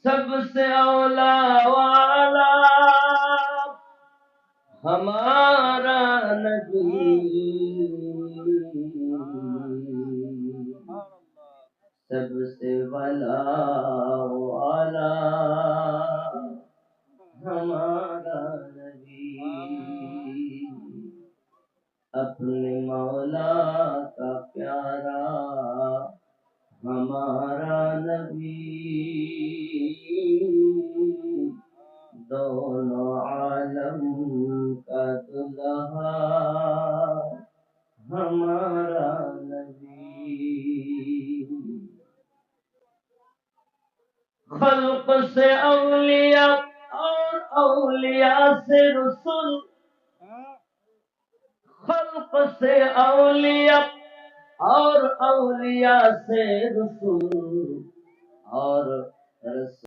سب سے اولا والا ہمارا نبی، سب سے والا والا ہمارا نبی، اپنے مولا کا پیارا ہمارا نبی، دونوں عالم کا دلہا ہمارا نبی، خلق سے اولیاء اور اولیاء سے رسول، خلق سے اولیاء اور اولیاء سے رسول، اور رسول